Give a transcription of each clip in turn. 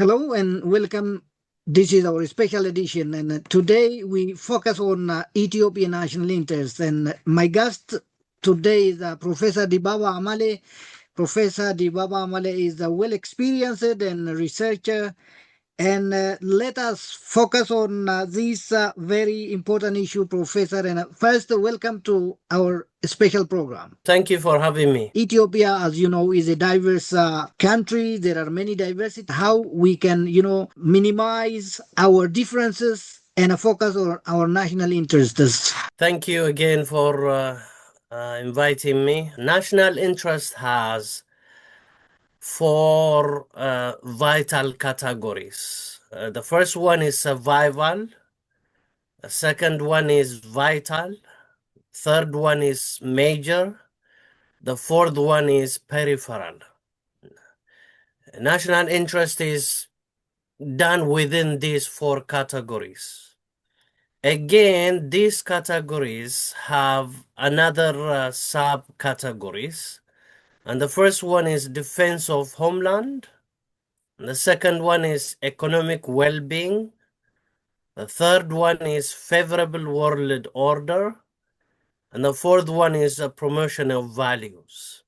Hello and welcome. This is our special edition, and today we focus on Ethiopian national interest. And my guest today is Professor Dibaba Amale. Professor Dibaba Amale is a well experienced and researcher, and let us focus on this very important issue, Professor. And first, welcome to our special program. Thank you for having me. Ethiopia, as you know, is a diverse country. There are many diversity. How we can, minimize our differences and focus on our national interests. Thank you again for inviting me. National interest has four vital categories. The first one is survival. The second one is vital. Third one is major. The fourth one is peripheral. National interest is done within these four categories. Again, these categories have another subcategories. And the first one is defense of homeland. And the second one is economic well-being. The third one is favorable world order. And the fourth one is a promotion of values.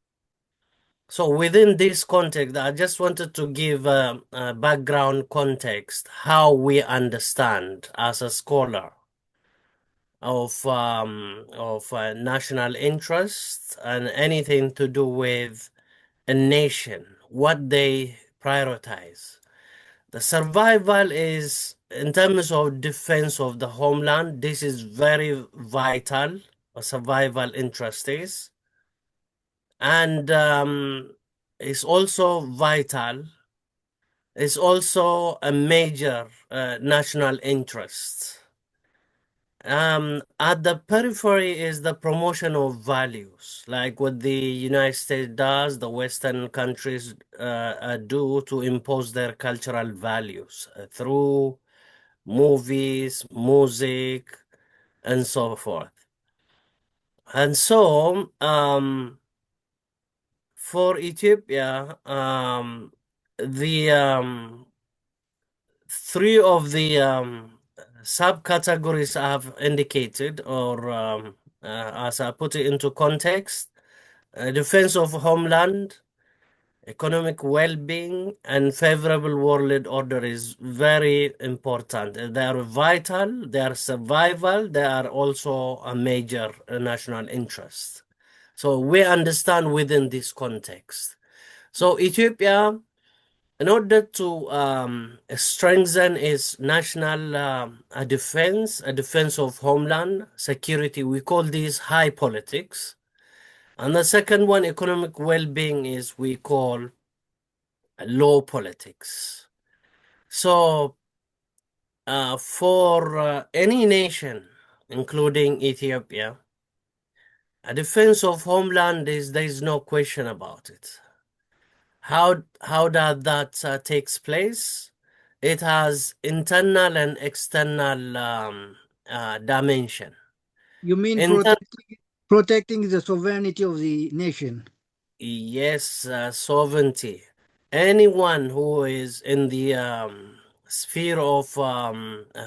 So within this context, I just wanted to give a background context, how we understand as a scholar of national interest and anything to do with a nation, what they prioritize. The survival is, in terms of defense of the homeland, this is very vital, a survival interest is. And it's also vital, it's also a major national interest. At the periphery is the promotion of values, like what the United States does, the Western countries do to impose their cultural values through movies, music, and so forth. And so, for Ethiopia, the three of the subcategories I have indicated, or as I put it into context, defense of homeland, economic well-being, and favorable world order is very important. They are vital, they are survival, they are also a major national interest. So we understand within this context. So Ethiopia, in order to strengthen its national defense, a defense of homeland security, we call these high politics. And the second one, economic well-being, is we call low politics. So for any nation, including Ethiopia, a defense of homeland there is no question about it. How does that takes place? It has internal and external dimension. You mean protecting the sovereignty of the nation? Yes, sovereignty. Anyone who is in the sphere of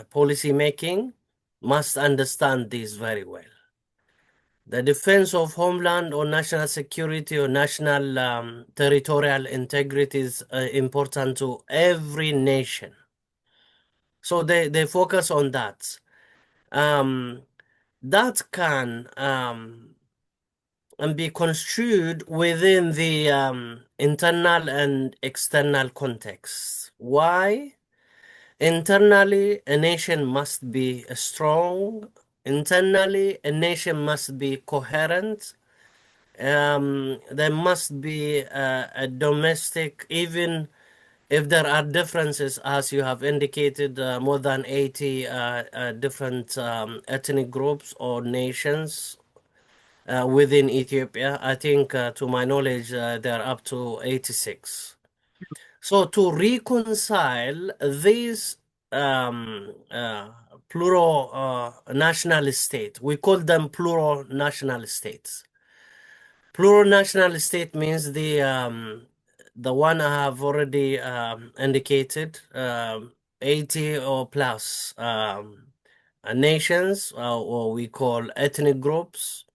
policy making must understand this very well. The defense of homeland or national security or national territorial integrity is important to every nation. So they focus on that. That can and be construed within the internal and external context. Why? Internally, a nation must be strong. Internally, a nation must be coherent. There must be a domestic, even if there are differences, as you have indicated, more than 80 different ethnic groups or nations within Ethiopia. I think, to my knowledge, there are up to 86. So to reconcile these plural national states, we call them plural national states. Plural national state means the one I have already indicated, 80 or plus nations, or we call ethnic groups.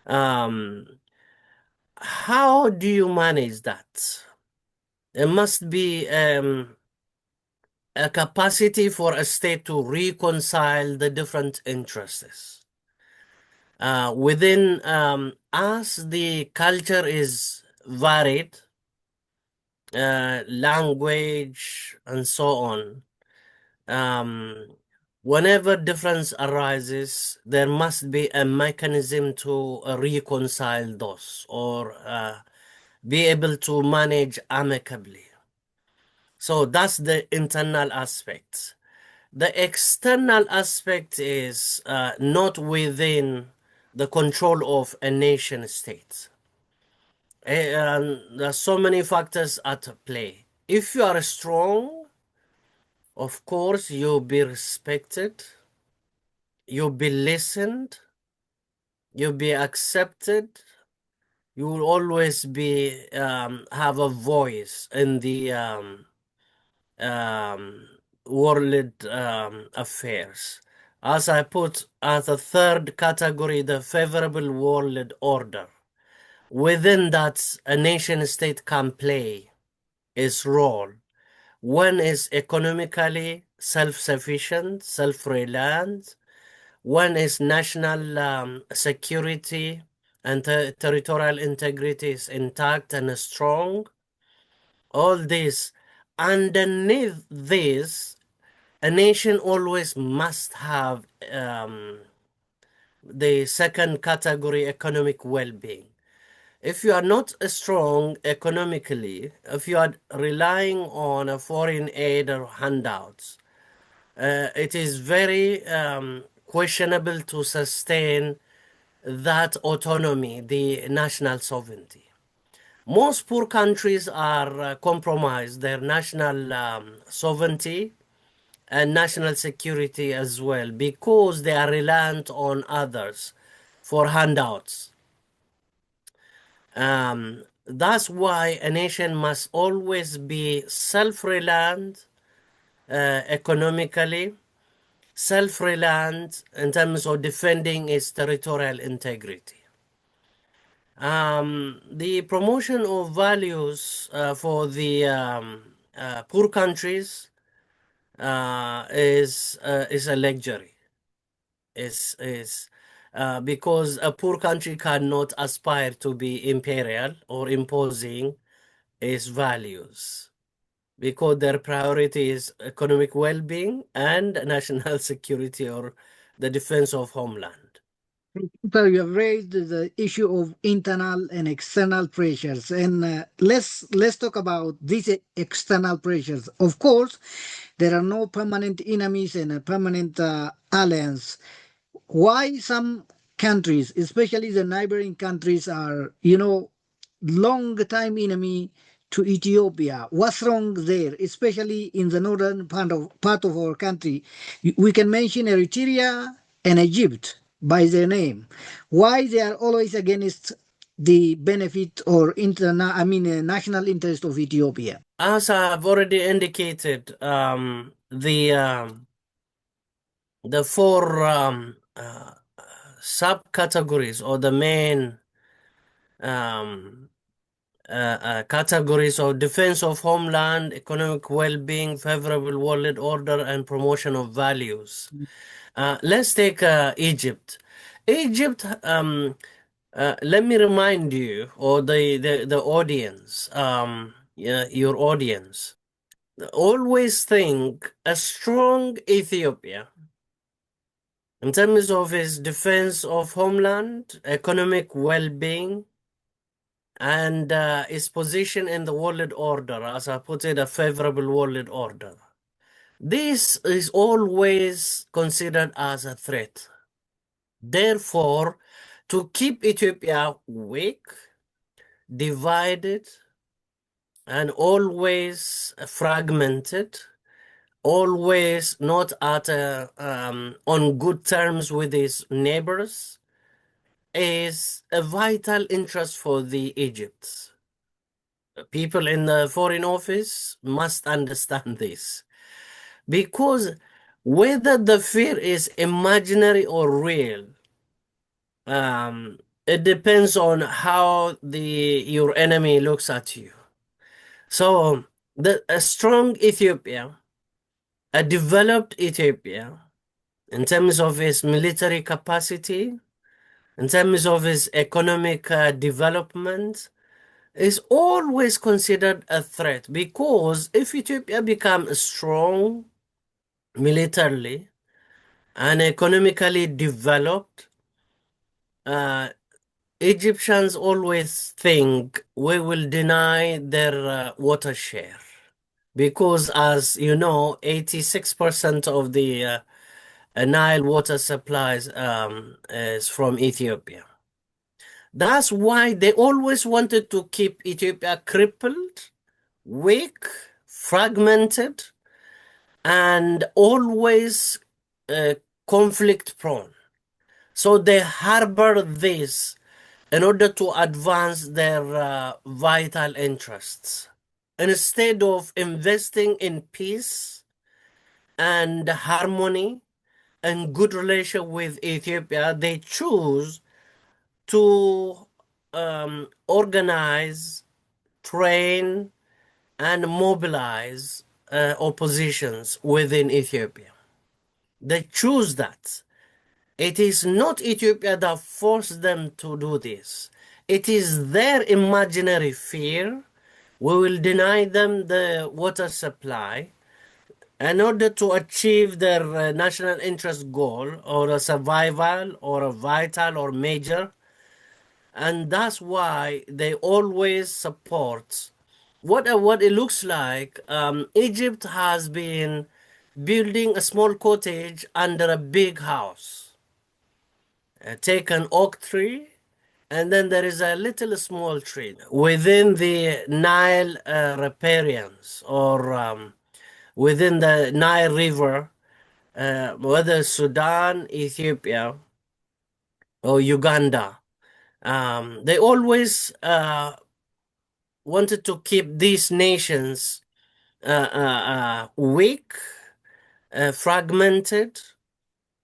How do you manage that? There must be a capacity for a state to reconcile the different interests. Within us, the culture is varied, language, and so on. Whenever difference arises, there must be a mechanism to reconcile those or be able to manage amicably. So that's the internal aspect. The external aspect is not within the control of a nation state. There are so many factors at play. If you are strong, of course, you'll be respected, you'll be listened, you'll be accepted, you will always be have a voice in the world affairs. As I put as a third category, the favorable world order. Within that, a nation state can play its role. One is economically self-sufficient, self-reliant. One is national security and territorial integrity is intact and strong. All this. Underneath this, a nation always must have the second category, economic well-being. If you are not strong economically, if you are relying on a foreign aid or handouts, it is very questionable to sustain that autonomy, the national sovereignty. Most poor countries are compromised their national sovereignty and national security as well because they are reliant on others for handouts. That's why a nation must always be self-reliant economically, self-reliant in terms of defending its territorial integrity. The promotion of values for the poor countries is a luxury. Is because a poor country cannot aspire to be imperial or imposing its values because their priority is economic well-being and national security or the defense of homeland. So you have raised the issue of internal and external pressures, and let's talk about these external pressures. Of course, there are no permanent enemies and a permanent alliance. Why some countries, especially the neighboring countries, are long time enemy to Ethiopia? What's wrong there, especially in the northern part of our country? We can mention Eritrea and Egypt by their name. Why they are always against the benefit or national interest of Ethiopia? As I've already indicated, the four subcategories or the main categories of defense of homeland, economic well-being, favorable world order, and promotion of values. Let's take Egypt. Egypt, let me remind you, or the audience, your audience, always think a strong Ethiopia in terms of its defense of homeland, economic well-being, and its position in the world order, as I put it, a favorable world order. This is always considered as a threat. Therefore, to keep Ethiopia weak, divided, and always fragmented, always not at on good terms with its neighbors, is a vital interest for the Egypt. People in the Foreign Office must understand this, because whether the fear is imaginary or real, it depends on how your enemy looks at you. So a strong Ethiopia, a developed Ethiopia, in terms of its military capacity, in terms of its economic development, is always considered a threat, because if Ethiopia becomes strong militarily and economically developed, uh, Egyptians always think we will deny their water share, because, as you know, 86% of the Nile water supplies is from Ethiopia. That's why they always wanted to keep Ethiopia crippled, weak, fragmented, and always conflict prone. So they harbor this in order to advance their vital interests. Instead of investing in peace and harmony and good relation with Ethiopia, they choose to organize, train, and mobilize oppositions within Ethiopia. They choose that. It is not Ethiopia that forced them to do this. It is their imaginary fear. We will deny them the water supply in order to achieve their national interest goal, or a survival, or a vital or major. And that's why they always support what it looks like. Egypt has been building a small cottage under a big house. Take an oak tree, and then there is a little small tree within the Nile riparians, or within the Nile River, whether Sudan, Ethiopia, or Uganda. They always wanted to keep these nations weak, fragmented,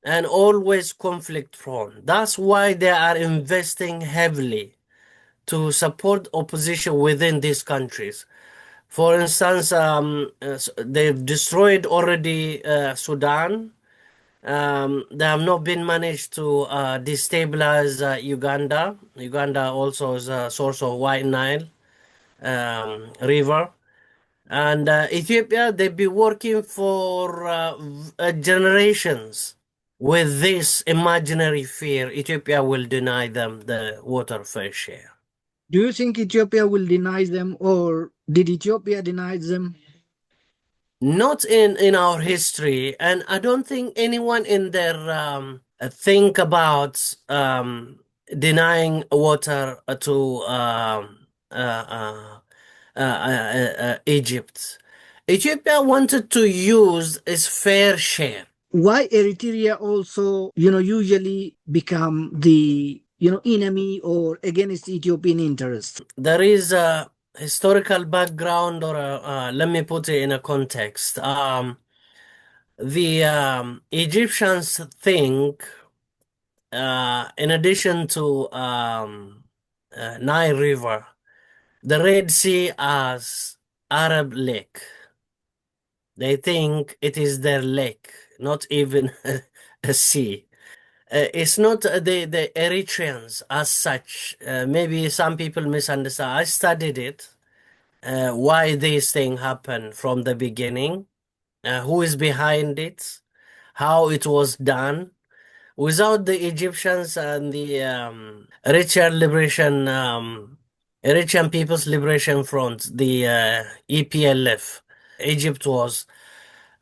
and always conflict prone. That's why they are investing heavily to support opposition within these countries. For instance, they've destroyed already Sudan. They have not been managed to destabilize Uganda. Uganda also is a source of White Nile river. And Ethiopia, they've been working for generations with this imaginary fear Ethiopia will deny them the water fair share. Do you think Ethiopia will deny them, or did Ethiopia deny them? Not in our history, and I don't think anyone in their think about denying water to Egypt. Ethiopia wanted to use its fair share. Why Eritrea also, usually become the, enemy or against Ethiopian interests? There is a historical background, or let me put it in a context. The Egyptians think, in addition to Nile River, the Red Sea as Arab Lake. They think it is their lake, not even a sea. It's not the Eritreans as such. Maybe some people misunderstand. I studied it, why this thing happened from the beginning, who is behind it, how it was done. Without the Egyptians and the Eritrean People's Liberation Front, the EPLF, Egypt was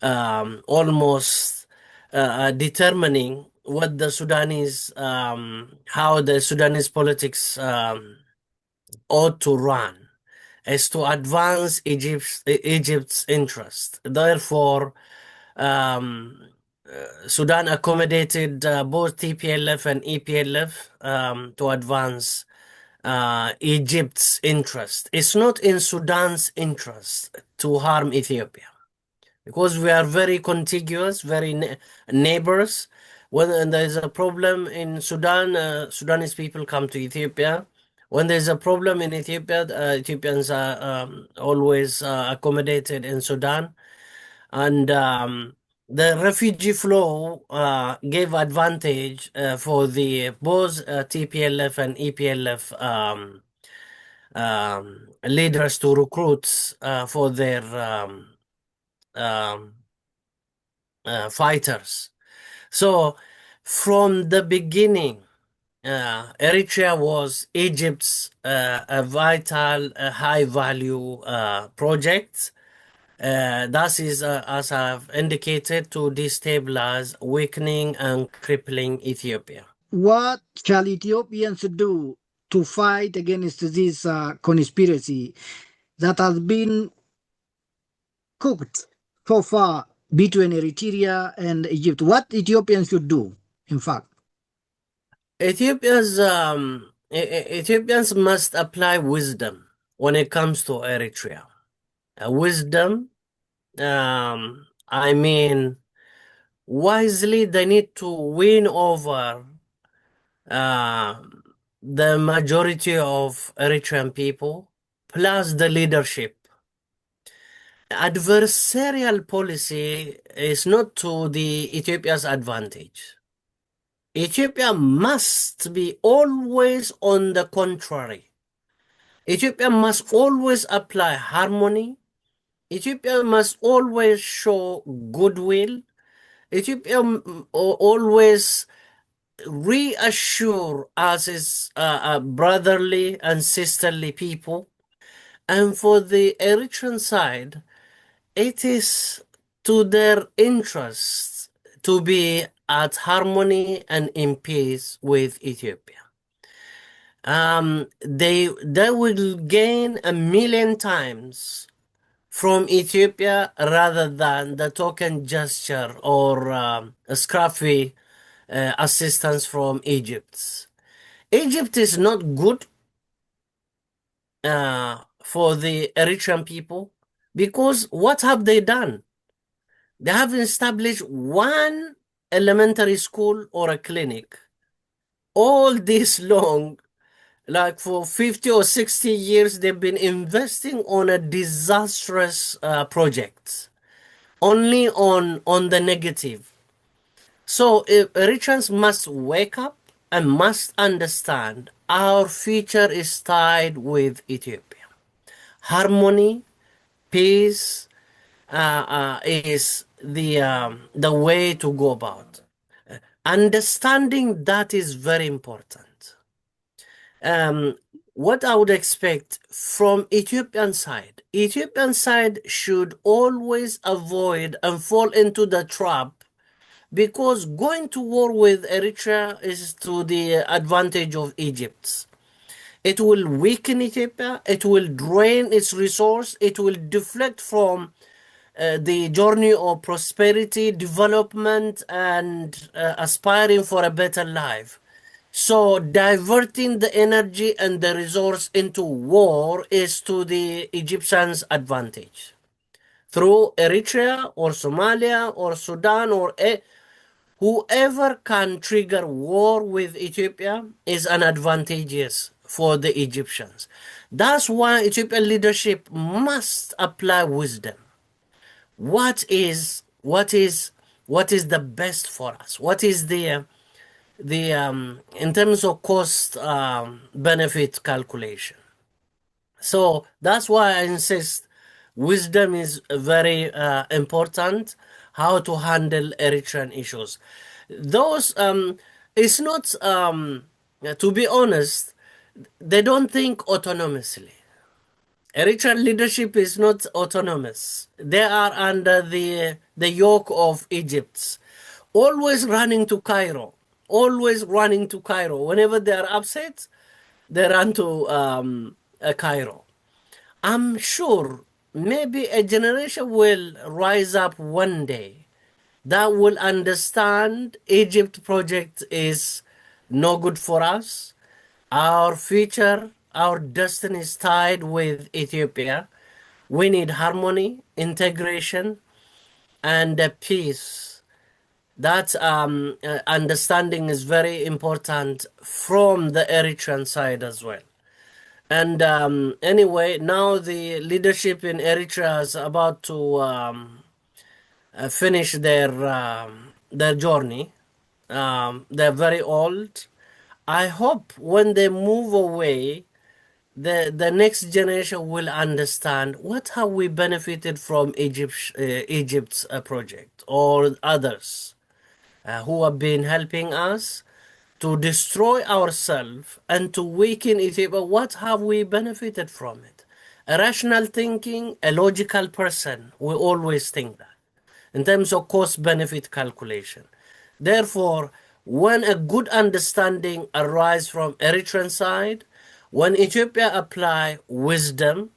almost determining what the Sudanese, how the Sudanese politics ought to run, is to advance Egypt's interest. Therefore, Sudan accommodated both TPLF and EPLF to advance Egypt's interest. It's not in Sudan's interest to harm Ethiopia because we are very contiguous, very neighbors. When there is a problem in Sudan, Sudanese people come to Ethiopia. When there's a problem in Ethiopia, Ethiopians are always accommodated in Sudan. And the refugee flow gave advantage for the both TPLF and EPLF leaders to recruit for their um, fighters. So from the beginning, Eritrea was Egypt's a vital, high value project. That is, as I've indicated, to destabilize, weakening, and crippling Ethiopia. What shall Ethiopians do to fight against this conspiracy that has been cooked so far between Eritrea and Egypt? What Ethiopians should do, in fact? Ethiopians must apply wisdom when it comes to Eritrea. Wisdom, I mean, wisely, they need to win over uh, the majority of Eritrean people, plus the leadership. Adversarial policy is not to the Ethiopia's advantage. Ethiopia must be always on the contrary. Ethiopia must always apply harmony. Ethiopia must always show goodwill. Ethiopia always reassure us as brotherly and sisterly people. And for the Eritrean side, it is to their interests to be at harmony and in peace with Ethiopia. They will gain 1,000,000 times from Ethiopia rather than the token gesture or a scruffy assistance from Egypt. Egypt is not good for the Eritrean people because what have they done? They have established one elementary school or a clinic. All this long, like for 50 or 60 years, they've been investing on a disastrous project, only on the negative. So Eritreans must wake up and must understand our future is tied with Ethiopia. Harmony, peace is the way to go about. Understanding that is very important. What I would expect from Ethiopian side should always avoid and fall into the trap because going to war with Eritrea is to the advantage of Egypt. It will weaken Ethiopia, it will drain its resource, it will deflect from the journey of prosperity, development, and aspiring for a better life. So diverting the energy and the resource into war is to the Egyptians' advantage. Through Eritrea or Somalia or Sudan or whoever can trigger war with Ethiopia is an advantageous for the Egyptians. That's why Ethiopian leadership must apply wisdom. What is the best for us? What is the in terms of cost benefit calculation? So that's why I insist wisdom is very important. How to handle Eritrean issues. Those it's not to be honest, they don't think autonomously. Eritrean leadership is not autonomous. They are under the yoke of Egypt, always running to Cairo, always running to Cairo. Whenever they are upset, they run to Cairo. I'm sure maybe a generation will rise up one day that will understand Egypt project is no good for us. Our future our destiny is tied with Ethiopia. We need harmony, integration, and peace. That understanding is very important from the Eritrean side as well. And anyway, now the leadership in Eritrea is about to finish their journey. They're very old. I hope when they move away, the next generation will understand what have we benefited from Egypt's project or others who have been helping us to destroy ourselves and to weaken Ethiopia. What have we benefited from it? A rational thinking, a logical person will always think that in terms of cost benefit calculation. Therefore, when a good understanding arises from Eritrean side, when Ethiopia apply wisdom,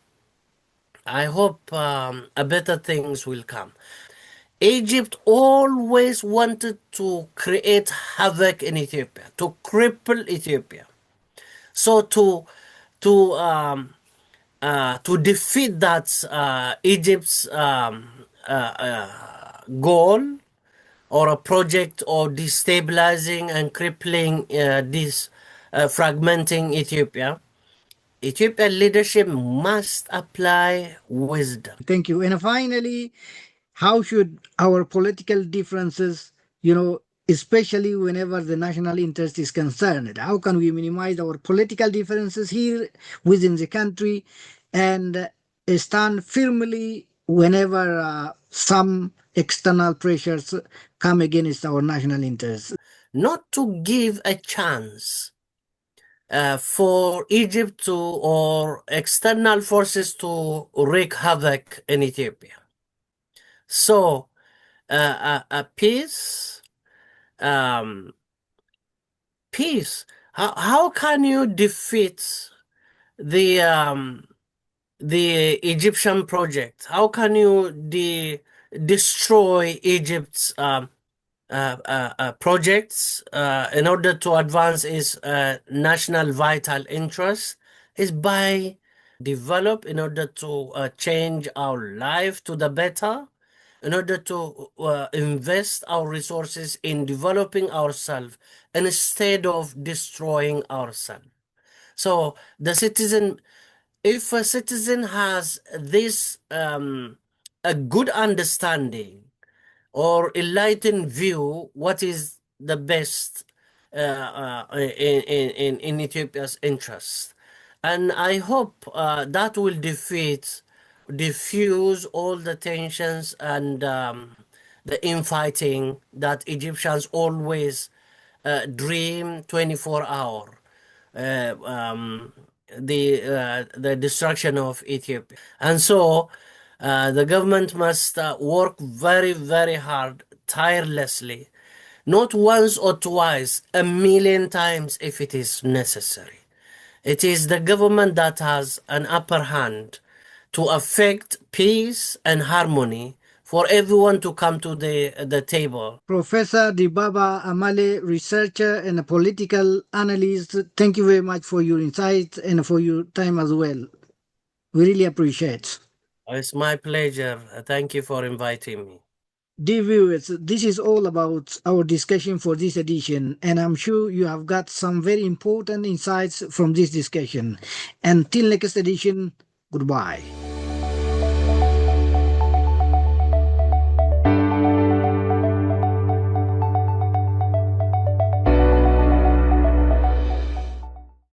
I hope a better things will come. Egypt always wanted to create havoc in Ethiopia, to cripple Ethiopia. So to defeat that Egypt's goal or a project or destabilizing and crippling this fragmenting Ethiopia, Ethiopian leadership must apply wisdom. Thank you. And finally, how should our political differences, especially whenever the national interest is concerned, how can we minimize our political differences here within the country and stand firmly whenever some external pressures come against our national interests? Not to give a chance for Egypt to or external forces to wreak havoc in Ethiopia. So a peace, peace. How can you defeat the Egyptian project? How can you destroy Egypt's projects in order to advance its national vital interest? Is by develop in order to change our life to the better, in order to invest our resources in developing ourselves instead of destroying ourselves. So the citizen, if a citizen has this a good understanding or enlightened view, what is the best in Ethiopia's interest, and I hope that will diffuse all the tensions and the infighting that Egyptians always dream 24 hour. The destruction of Ethiopia. And so the government must work very, very hard, tirelessly, not once or twice, a million times if it is necessary. It is the government that has an upper hand to affect peace and harmony for everyone to come to the table. Professor Dibaba Amale, researcher and a political analyst, thank you very much for your insights and for your time as well. We really appreciate. It's my pleasure. Thank you for inviting me. Dear viewers, this is all about our discussion for this edition, and I'm sure you have got some very important insights from this discussion. Until next edition, goodbye.